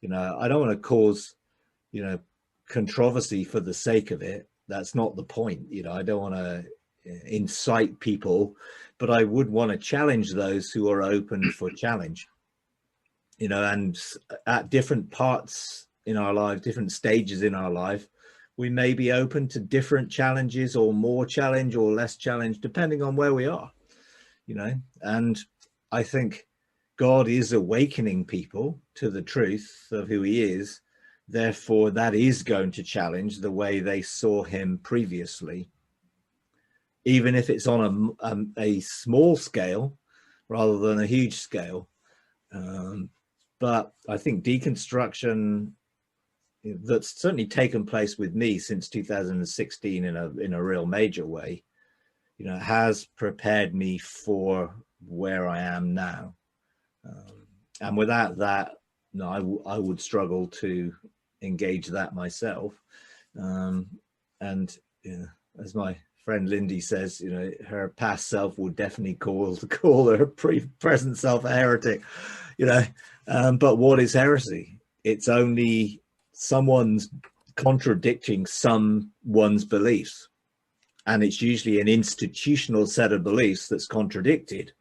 You know, I don't want to cause, you know, controversy for the sake of it. That's not the point. You know, I don't want to incite people, but I would want to challenge those who are open for challenge. You know, and at different parts in our life, different stages in our life, we may be open to different challenges, or more challenge or less challenge, depending on where we are, you know. And I think God is awakening people to the truth of who he is. Therefore, that is going to challenge the way they saw him previously, even if it's on a small scale rather than a huge scale. But I think deconstruction that's certainly taken place with me since 2016 in a real major way, you know, has prepared me for where I am now. And without that, no, I would struggle to engage that myself. And you know, as my friend Lindy says, you know, her past self would definitely call her present self a heretic, you know. But what is heresy? It's only someone's contradicting someone's beliefs, and it's usually an institutional set of beliefs that's contradicted.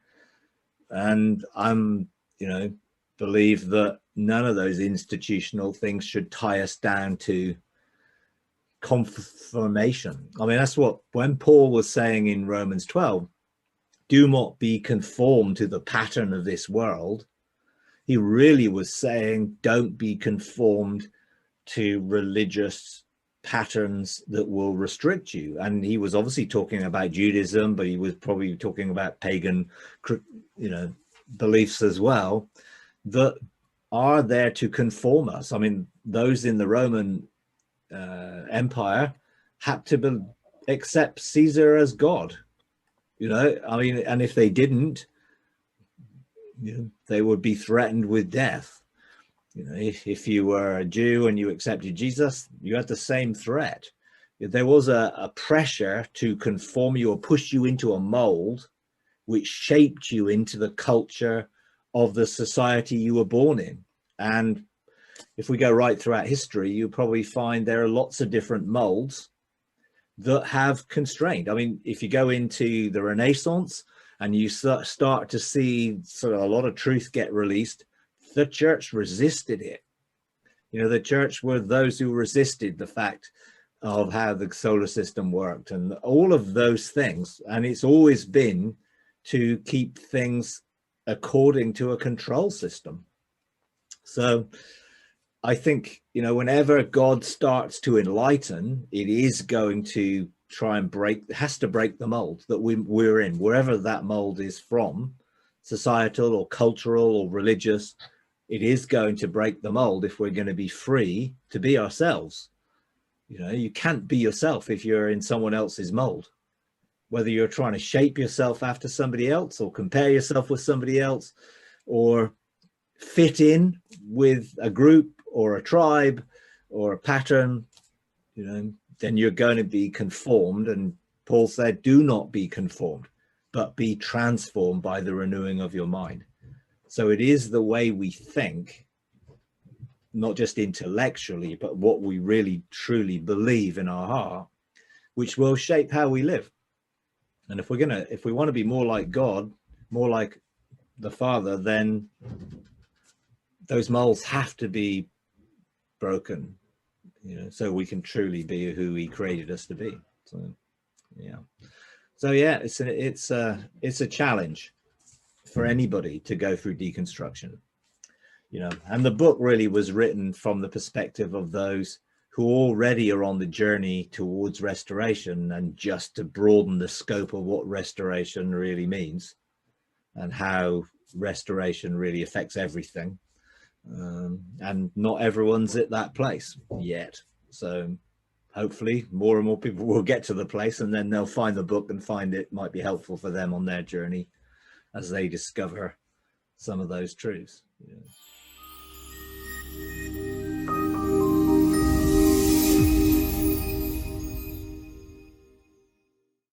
And I'm, you know, believe that none of those institutional things should tie us down to confirmation. I mean, that's what, when Paul was saying in Romans 12, do not be conformed to the pattern of this world, he really was saying, don't be conformed to religious patterns that will restrict you. And he was obviously talking about Judaism, but he was probably talking about pagan, you know, beliefs as well, that are there to conform us. I mean, those in the Roman Empire had to accept Caesar as God, you know. I mean, and if they didn't, you know, they would be threatened with death. You know, if you were a Jew and you accepted Jesus, you had the same threat. There was a pressure to conform you or push you into a mold which shaped you into the culture of the society you were born in. And if we go right throughout history, you probably find there are lots of different molds that have constrained. I mean, if you go into the Renaissance and you start to see sort of a lot of truth get released, the church resisted it. You know, the church were those who resisted the fact of how the solar system worked and all of those things. And it's always been to keep things according to a control system. So I think, you know, whenever God starts to enlighten, it is going to try and has to break the mold that we're in, wherever that mold is from, societal or cultural or religious. It is going to break the mold if we're going to be free to be ourselves. You know, you can't be yourself if you're in someone else's mold, whether you're trying to shape yourself after somebody else or compare yourself with somebody else or fit in with a group or a tribe or a pattern, you know, then you're going to be conformed. And Paul said, do not be conformed, but be transformed by the renewing of your mind. So it is the way we think, not just intellectually, but what we really truly believe in our heart, which will shape how we live. And if we want to be more like God, more like the Father, then those molds have to be broken, you know, so we can truly be who he created us to be. So yeah, it's a challenge for anybody to go through deconstruction, you know. And the book really was written from the perspective of those who already are on the journey towards restoration, and just to broaden the scope of what restoration really means and how restoration really affects everything. And not everyone's at that place yet. So hopefully more and more people will get to the place, and then they'll find the book and find it might be helpful for them on their journey as they discover some of those truths. Yeah.